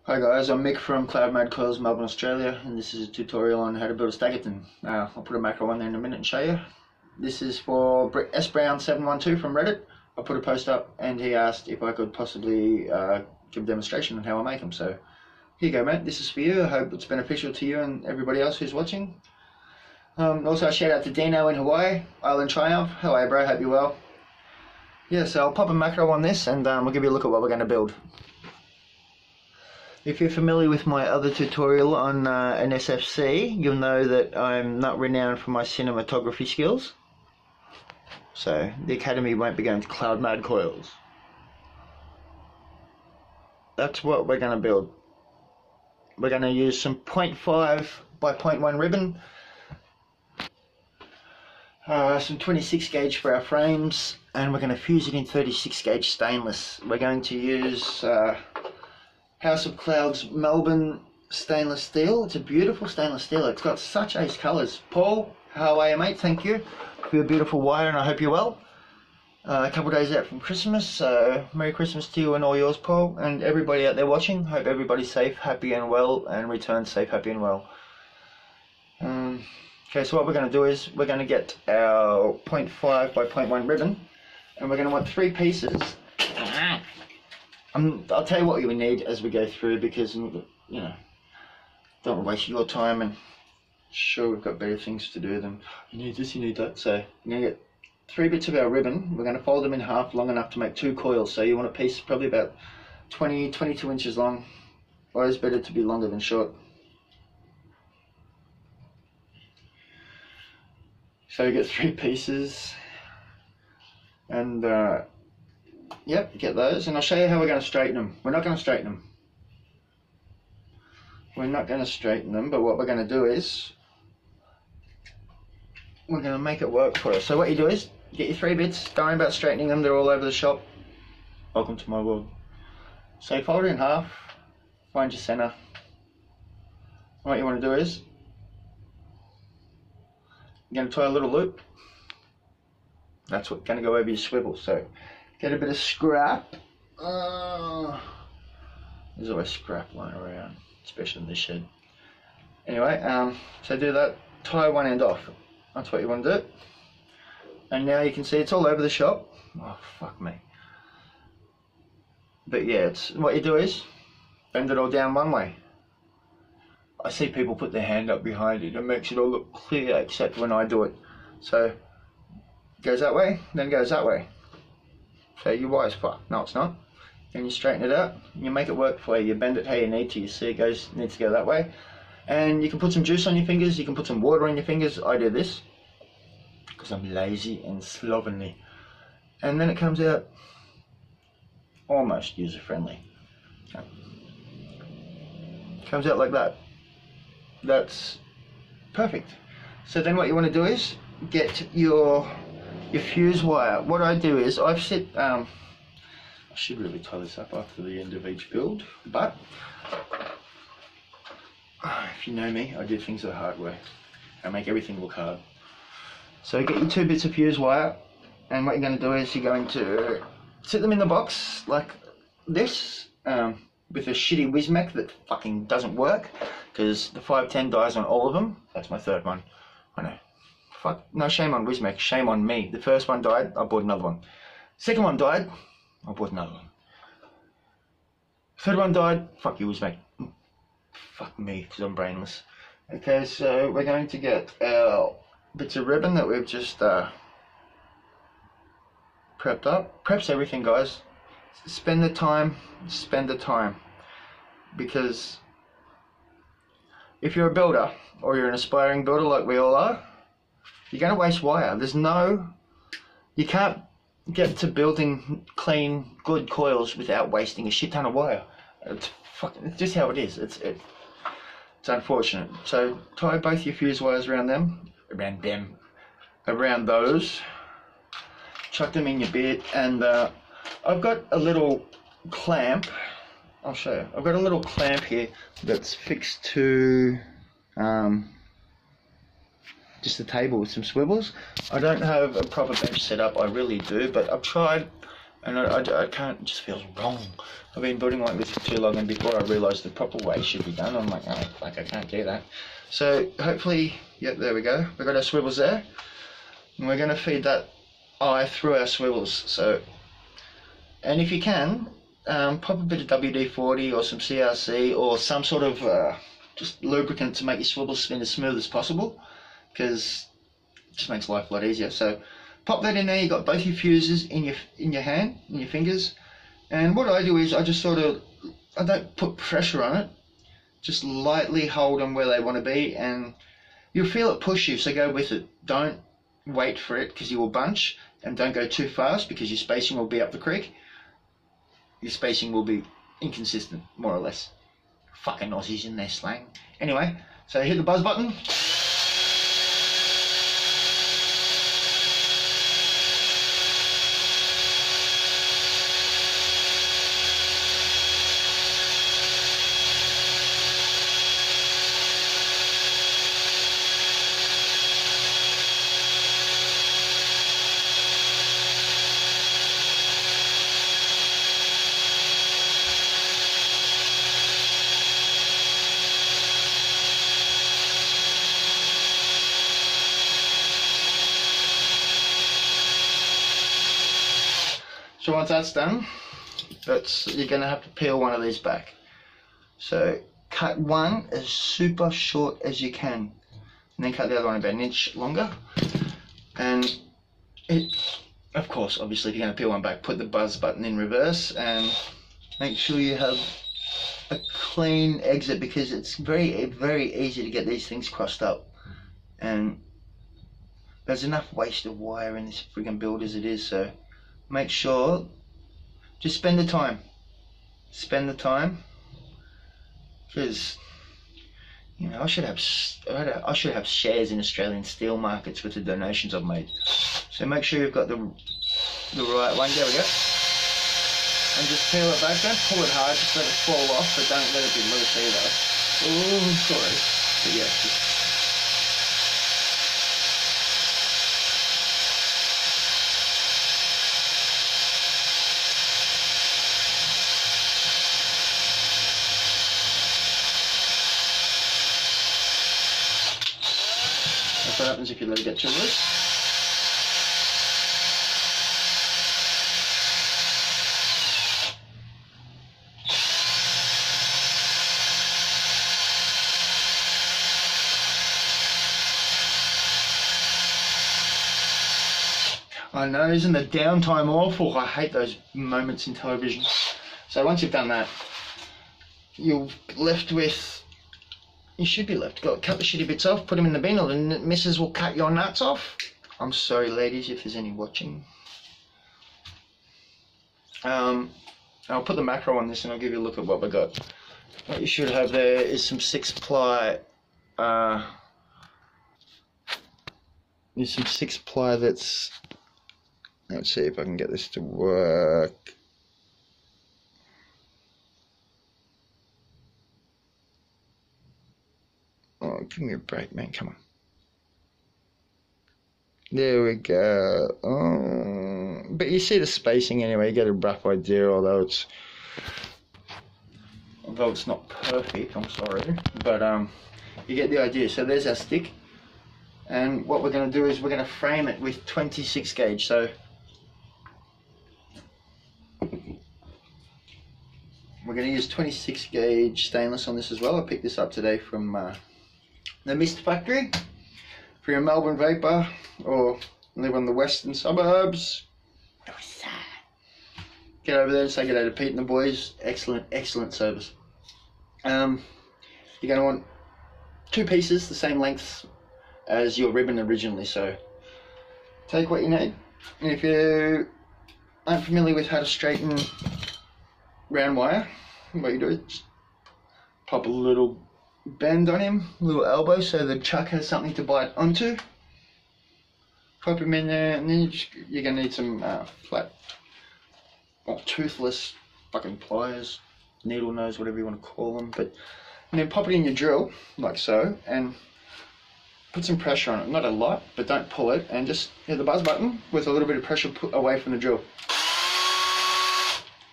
Hi guys, I'm Mick from Cloud Mode Coils, Melbourne, Australia, and this is a tutorial on how to build a Staggerton. I'll put a macro on there in a minute and show you. This is for SBrown712 from Reddit. I put a post up and he asked if I could possibly give a demonstration on how I make them. So here you go, mate, this is for you. I hope it's beneficial to you and everybody else who's watching. Also a shout out to Dino in Hawaii, Island Triumph. How are you, bro? Hope you're well. Yeah, so I'll pop a macro on this and we'll give you a look at what we're going to build. If you're familiar with my other tutorial on an SFC, you'll know that I'm not renowned for my cinematography skills. So the Academy won't be going to Cloud Mode Coils. That's what we're going to build. We're going to use some 0.5 by 0.1 ribbon, some 26 gauge for our frames, and we're going to fuse it in 36 gauge stainless. We're going to use House of Clouds Melbourne stainless steel. It's a beautiful stainless steel. It's got such ace colours. Paul, how are you, mate? Thank you for your beautiful wire, and I hope you're well. A couple of days out from Christmas, so Merry Christmas to you and all yours, Paul, and everybody out there watching. Hope everybody's safe, happy and well, and returns safe, happy and well. Okay, so what we're going to do is we're going to get our 0.5 by 0.1 ribbon, and we're going to want 3 pieces. I'll tell you what you need as we go through, because, you know, don't want to waste your time, and sure, we've got better things to do than you need this, you need that. So we're going to get 3 bits of our ribbon. We're going to fold them in half long enough to make 2 coils. So you want a piece probably about 22 inches long. Always better to be longer than short. So you get 3 pieces, and yep, get those, and I'll show you how we're going to straighten them. We're not going to straighten them. We're not going to straighten them, but what we're going to do is we're going to make it work for us. So what you do is get your 3 bits, don't worry about straightening them, they're all over the shop. Welcome to my world. So you fold it in half, find your center. What you want to do is you're going to tie a little loop. That's what's going to go over your swivel. So get a bit of scrap. There's always scrap lying around, especially in this shed. Anyway, so do that. Tie one end off. That's what you want to do. And now you can see it's all over the shop. Oh, fuck me. But yeah, it's what you do is bend it all down one way. I see people put their hand up behind it. It makes it all look clear, except when I do it. So it goes that way, then goes that way. So your wire's fucked. No, it's not. Then you straighten it out, you make it work for you. You bend it how you need to. You see it needs to go that way. And you can put some juice on your fingers, you can put some water on your fingers. I do this because I'm lazy and slovenly. And then it comes out almost user-friendly. Okay. Comes out like that. That's perfect. So then what you want to do is get your fuse wire. What I do is I should really tie this up after the end of each build, but if you know me, I do things the hard way. I make everything look hard. So get your 2 bits of fuse wire, and what you're going to do is you're going to sit them in the box like this, with a shitty Wismec that fucking doesn't work, because the 510 dies on all of them. That's my 3rd one. I know. Fuck, no, shame on Wismec, shame on me. The first one died, I bought another one. Second one died, I bought another one. Third one died, fuck you Wismec. Fuck me, because I'm brainless. Okay, so we're going to get our bits of ribbon that we've just prepped up. Preps everything, guys. Spend the time, because if you're a builder, or you're an aspiring builder like we all are, you're going to waste wire. You can't get to building clean, good coils without wasting a shit ton of wire. It's just how it is. It's unfortunate. So tie both your fuse wires around those. Chuck them in your bit, and I've got a little clamp. I'll show you. I've got a little clamp here that's fixed to just a table with some swivels. I don't have a proper bench set up, I really do, but I've tried And I can't, it just feels wrong. I've been building like this for too long, and before I realised the proper way should be done, I'm like, oh, like I can't do that. So hopefully, yep, there we go. We've got our swivels there, and we're going to feed that eye through our swivels. So, and if you can, pop a bit of WD-40 or some CRC or some sort of just lubricant to make your swivels spin as smooth as possible, because it just makes life a lot easier. So pop that in there. You got both your fuses in your hand, in your fingers. And what I do is I just sort of, I don't put pressure on it, just lightly hold them where they want to be, and you'll feel it push you, so go with it. Don't wait for it, because you will bunch, and don't go too fast, because your spacing will be up the creek. Your spacing will be inconsistent, more or less. Fucking Aussies in their slang. Anyway, so hit the buzz button. So once that's done, you're going to have to peel one of these back. So cut one as super short as you can, and then cut the other one about an inch longer. And of course, obviously, if you're going to peel one back, put the buzz button in reverse and make sure you have a clean exit, because it's very, very easy to get these things crossed up. And there's enough waste of wire in this friggin' build as it is, so make sure, just spend the time, because you know I should have shares in Australian steel markets with the donations I've made. So make sure you've got the right one. There we go. And just peel it back. Don't pull it hard, just let it fall off, but don't let it be loose either. Oh, sorry. But yeah, just that's what happens if you let it get too loose. I know, isn't the downtime awful? I hate those moments in television. So once you've done that, you're left with, you should be left, cut the shitty bits off, put them in the bin, or the missus will cut your nuts off. I'm sorry ladies if there's any watching. I'll put the macro on this and I'll give you a look at what we got. What you should have there is some 6-ply, there's some 6-ply that's, let's see if I can get this to work. Oh, give me a break, man, come on. There we go. Oh, but you see the spacing anyway, you get a rough idea, although it's not perfect, I'm sorry. But you get the idea. So there's our stick. And what we're going to do is we're going to frame it with 26 gauge. So we're going to use 26 gauge stainless on this as well. I picked this up today from the Mist Factory. For your Melbourne Vapor or live on the western suburbs, get over there and say good day to Pete and the boys. Excellent service. You're going to want 2 pieces the same length as your ribbon originally, so take what you need. And if you aren't familiar with how to straighten round wire, what you do is just pop a little bend on him, little elbow, so the chuck has something to bite onto. Pop him in there, and then you're going to need some flat or toothless fucking pliers, needle nose, whatever you want to call them. And then pop it in your drill like so, and put some pressure on it. Not a lot, but don't pull it, and just hit the buzz button with a little bit of pressure put away from the drill.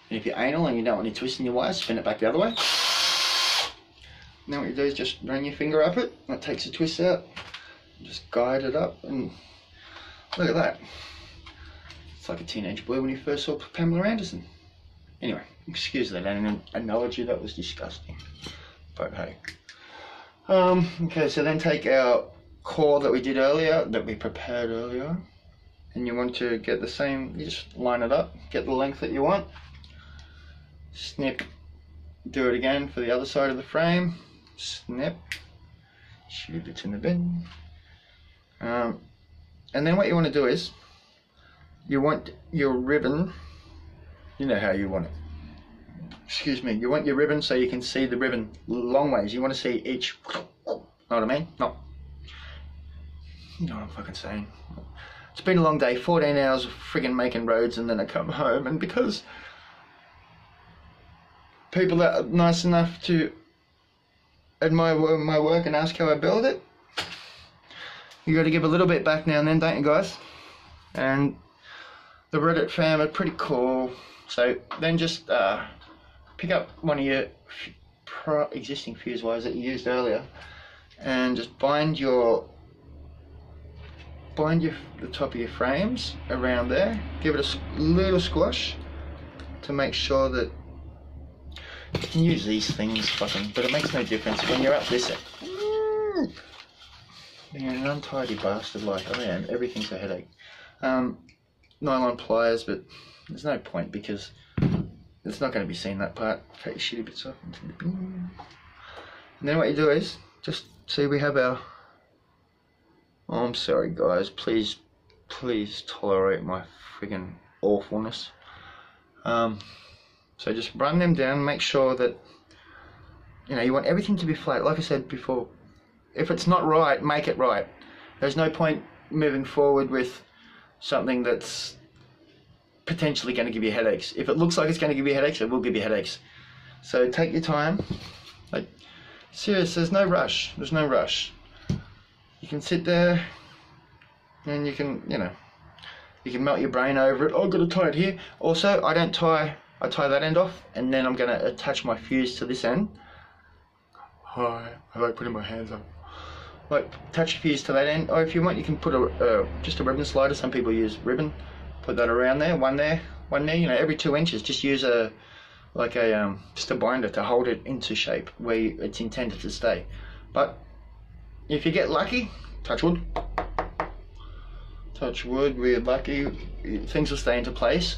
And if you're anal and you don't want any twisting your wires, spin it back the other way. Then what you do is just run your finger up it. That takes the twist out. Just guide it up, and look at that. It's like a teenage boy when you first saw Pamela Anderson. Anyway, excuse that analogy, that was disgusting. But hey. Okay, so then take our core that we did earlier, that we prepared earlier, and you want to get the same, you just line it up, get the length that you want, snip, do it again for the other side of the frame, snip, shoot it in the bin. And then what you want to do is, you want your ribbon, you know how you want it, excuse me, you want your ribbon so you can see the ribbon long ways. You want to see each, know what I mean? No. You know what I'm fucking saying. It's been a long day, 14 hours of friggin' making roads, and then I come home, and because people that are nice enough to admire my work and ask how I build it, you got to give a little bit back now and then, don't you guys? And the Reddit fam are pretty cool. So then just pick up one of your existing fuse wires that you used earlier, and just bind the top of your frames around there. Give it a little squash to make sure that you can use these things, fucking, but it makes no difference when you're up this end. You're an untidy bastard like I am. Everything's a headache. Nylon pliers, but there's no point because it's not going to be seen, that part. Cut your shitty bits off into the bin. And then what you do is, just see we have our... Oh, I'm sorry guys, please tolerate my friggin' awfulness. So just run them down, make sure that, you know, you want everything to be flat. Like I said before, if it's not right, make it right. There's no point moving forward with something that's potentially going to give you headaches. If it looks like it's going to give you headaches, it will give you headaches. So take your time. Like, serious, there's no rush. There's no rush. You can sit there and you can, you know, you can melt your brain over it. Oh, I've got to tie it here. Also, I don't tie, I tie that end off, and then I'm going to attach my fuse to this end. Hi, I like putting my hands up. Like, attach your fuse to that end, or if you want, you can put just a ribbon slider. Some people use ribbon. Put that around there, one there, you know, every 2 inches. Just use just a binder to hold it into shape where it's intended to stay. But if you get lucky, touch wood, we're lucky, things will stay into place.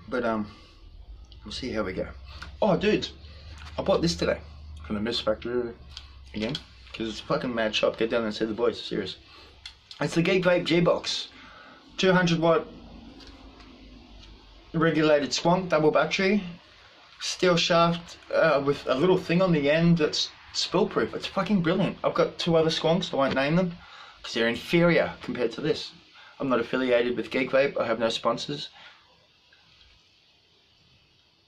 But we'll see how we go. Oh dudes, I bought this today from the Mist Factory again, because it's a fucking mad shop. Get down there and see the boys, serious. It's the Geek Vape G-Box, 200 watt regulated squonk, double battery, steel shaft with a little thing on the end that's spill proof. It's fucking brilliant. I've got 2 other squonks, I won't name them because they're inferior compared to this. I'm not affiliated with Geek Vape, I have no sponsors.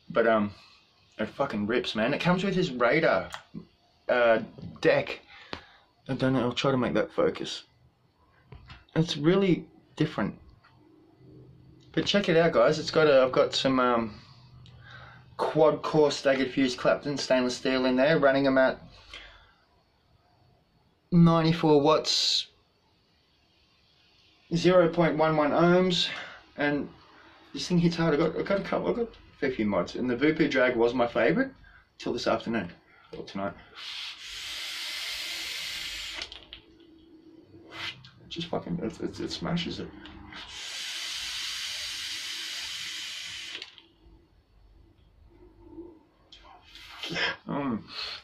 But it fucking rips, man. It comes with this radar deck. I don't know, I'll try to make that focus. It's really different. But check it out guys, it's got I've got some quad core staggered fuse Clapton stainless steel in there, running them at 94 watts, 0.11 ohms, and this thing hits hard. I've got a fair few mods, and the Voopoo drag was my favourite till this afternoon, or tonight. Just fucking, it smashes it.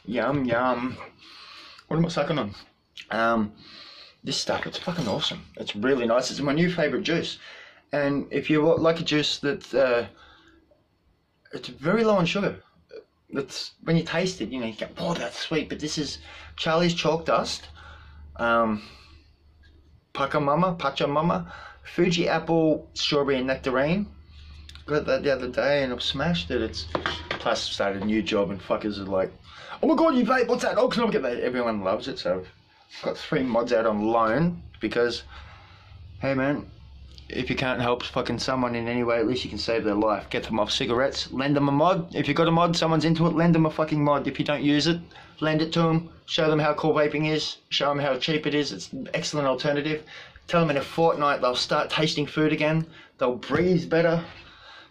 Yum yum. What am I sucking on? This stuff, it's fucking awesome. It's really nice. It's my new favourite juice. And if you like a juice that it's very low on sugar, that's when you taste it, you know, you go, oh, that's sweet. But this is Charlie's Chalk Dust, Pachamama, Fuji Apple, Strawberry and Nectarine. Got that the other day and I've smashed it. It's plus started a new job and fuckers are like, oh my god, you vape, what's that? Oh, can I get that? Everyone loves it, so I've got 3 mods out on loan because, hey man, if you can't help fucking someone in any way, at least you can save their life. Get them off cigarettes, lend them a mod. If you've got a mod, someone's into it, lend them a fucking mod. If you don't use it, lend it to them. Show them how cool vaping is. Show them how cheap it is. It's an excellent alternative. Tell them in a fortnight they'll start tasting food again. They'll breathe better.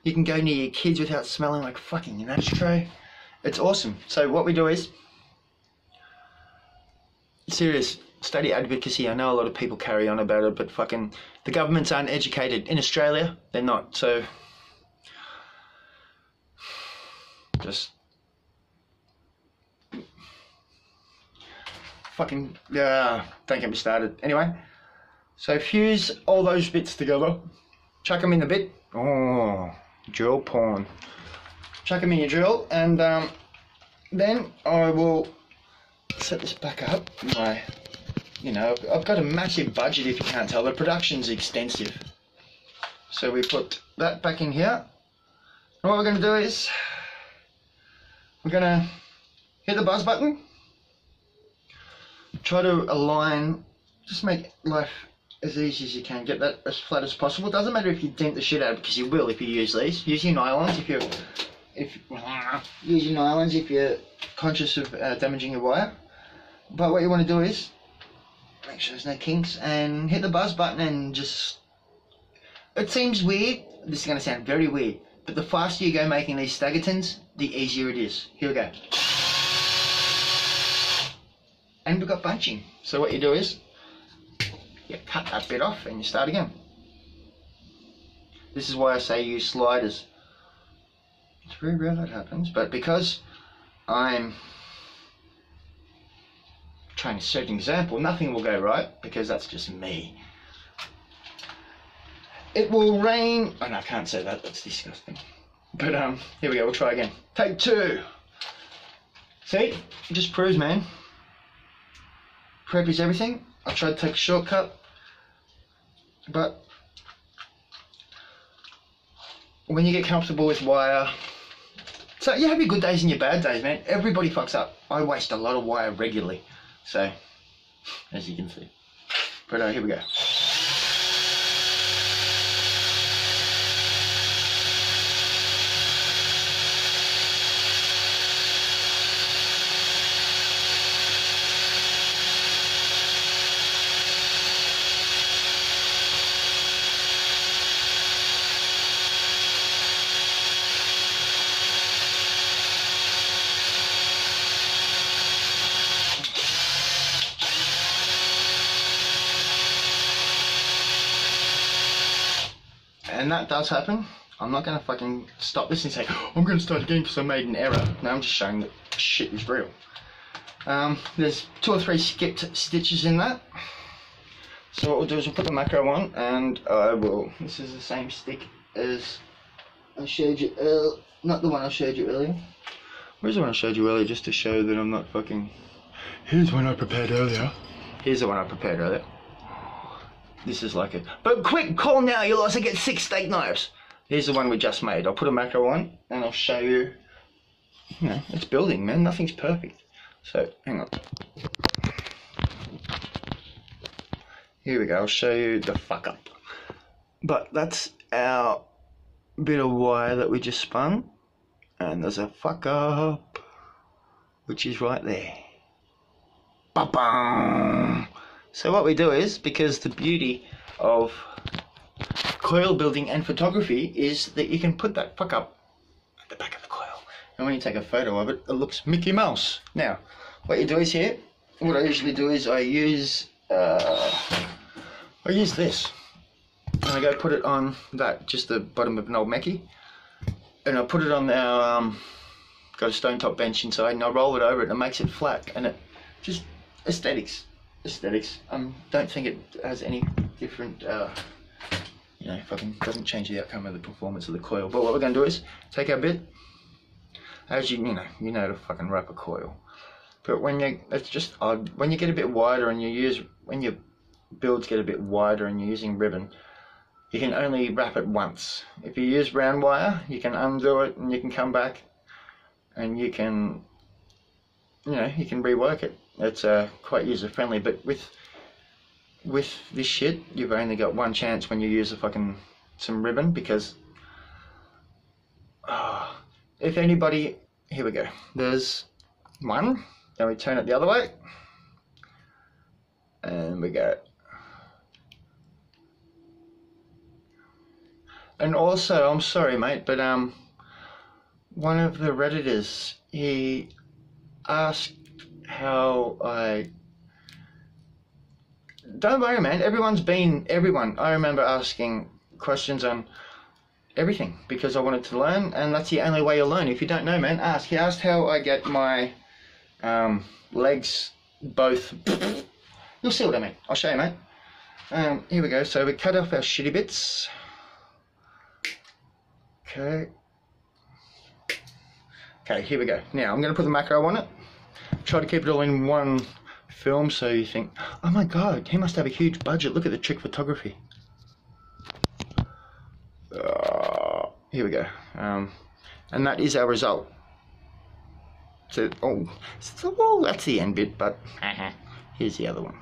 You can go near your kids without smelling like fucking an ashtray. It's awesome. So what we do is, serious study advocacy. I know a lot of people carry on about it, but fucking the governments aren't educated. In Australia, they're not. So just fucking don't get me started. Anyway, so fuse all those bits together, chuck them in the bit. Oh, drill porn. Chuck them in your drill, and then I will set this back up. I've got a massive budget, if you can't tell. The production's extensive. So we put that back in here. And what we're going to do is, we're going to hit the buzz button. Try to align, just make life as easy as you can. Get that as flat as possible. It doesn't matter if you dent the shit out of it, because you will if you use these. Use your nylons if you're conscious of damaging your wire. But what you want to do is make sure there's no kinks and hit the buzz button, and just, it seems weird, this is going to sound very weird, but the faster you go making these Staggertons, the easier it is. Here we go. And we've got bunching. So what you do is you cut that bit off and you start again. This is why I say use sliders. It's very rare that happens, but because I'm trying to set an example, nothing will go right, because that's just me. It will rain. Oh no, I can't say that, that's disgusting. But here we go, we'll try again. Take two. See, it just proves, man, prep is everything. I tried to take a shortcut, but when you get comfortable with wire, so you have your good days and your bad days, man. Everybody fucks up. I waste a lot of wire regularly. So, as you can see. But here we go. And that does happen. I'm not going to fucking stop this and say, oh, I'm going to start again because I made an error. No, I'm just showing that shit is real. There's 2 or 3 skipped stitches in that. So what we'll do is we'll put the macro on, and I will, this is the same stick as I showed you earlier, not the one I showed you earlier. Where's the one I showed you earlier, just to show that I'm not fucking, here's one I prepared earlier. Here's the one I prepared earlier. This is like a, but quick, call now, you'll also get 6 steak knives. Here's the one we just made. I'll put a macro on and I'll show you, it's building, man, nothing's perfect. So, hang on. Here we go, I'll show you the fuck up. But that's our bit of wire that we just spun. And there's a fuck up, which is right there. Ba-bam! So what we do is, because the beauty of coil building and photography is that you can put that fuck up at the back of the coil, and when you take a photo of it, it looks Mickey Mouse. Now, what you do is here, what I usually do is I use this, and I go put it on that, just the bottom of an old Mackie, and I put it on our, got a stone top bench inside, and I roll it over it and it makes it flat, and it just, aesthetics. Don't think it has any different, fucking doesn't change the outcome of the performance of the coil. But what we're going to do is take our bit, as you know to fucking wrap a coil. But when it's just odd when you get a bit wider and when your builds get a bit wider and you're using ribbon, you can only wrap it once. If you use round wire, you can undo it and you can come back, and you can, you can rework it. It's quite user friendly, but with with this shit, you've only got one chance when you use some ribbon, because if anybody, here we go, there's one, then we turn it the other way, and we go. And also, I'm sorry mate, but one of the Redditors, he asked how don't worry man, everyone, I remember asking questions on everything because I wanted to learn, and that's the only way you'll learn. If you don't know man, ask. He asked how I get my legs both, you'll see what I mean, I'll show you mate. Here we go, so we cut off our shitty bits. Okay, here we go. Now I'm going to put the macro on it. Try to keep it all in one film so you think, oh my god, he must have a huge budget, look at the trick photography. Here we go. And that is our result. So, that's the end bit, but here's the other one.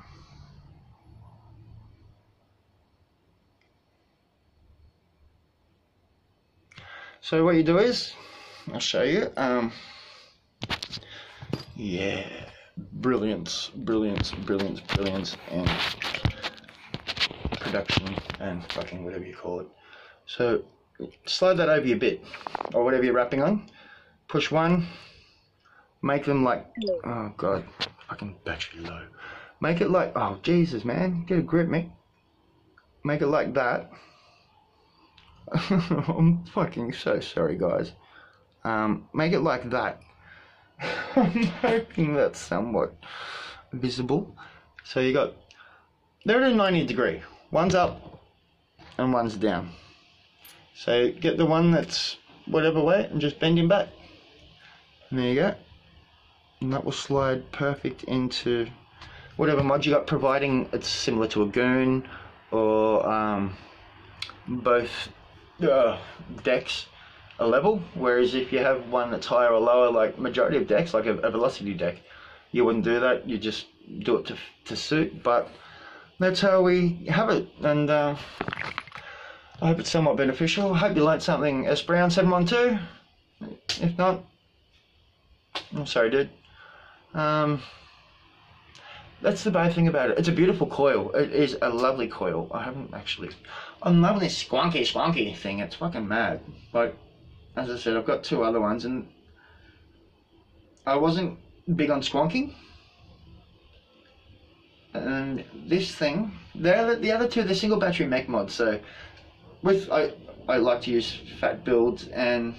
So what you do is, I'll show you. Yeah, brilliance, and production, and fucking whatever you call it. So slide that over your bit, or whatever you're wrapping on. Push one, make them like, oh god, fucking battery low. Make it like, oh Jesus man, get a grip Mick. Make it like that. I'm fucking so sorry guys. Make it like that. I'm hoping that's somewhat visible. So you got, they're at a 90 degree. One's up and one's down. So get the one that's whatever way and just bend him back. And there you go. And that will slide perfect into whatever mod you got, providing it's similar to a goon or both decks are level, whereas if you have one that's higher or lower, like majority of decks, like a velocity deck, you wouldn't do that, you just do it to suit. But that's how we have it, and I hope it's somewhat beneficial. I hope you learnt something, S Brown 712. If not, I'm sorry dude. That's the bad thing about it. It's a beautiful coil. It is a lovely coil. I'm loving this squonky thing. It's fucking mad. Like, as I said, I've got two other ones, and I wasn't big on squonking. And this thing, the other two, they're single battery mech mods. So, I like to use fat builds, and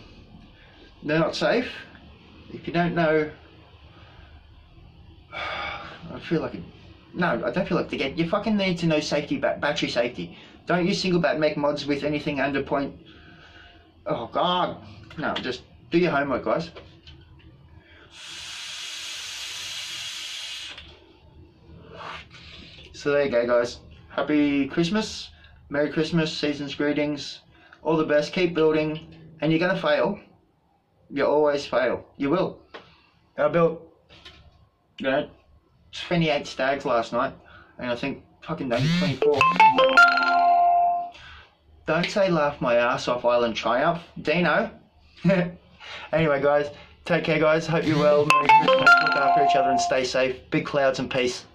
they're not safe. If you don't know, I feel like no, I don't feel like you fucking need to know safety, battery safety. Don't use single bat mech mods with anything under point. Oh god, no, just do your homework guys. So there you go guys, happy Christmas, Merry Christmas, season's greetings, all the best, keep building, and you're gonna fail. You always fail, you will. I built, 28 stags last night, and I think fucking maybe 24. Don't say laugh my ass off Island Triumph, Dino. Anyway guys, take care guys, hope you're well, Merry Christmas, look after each other and stay safe, big clouds and peace.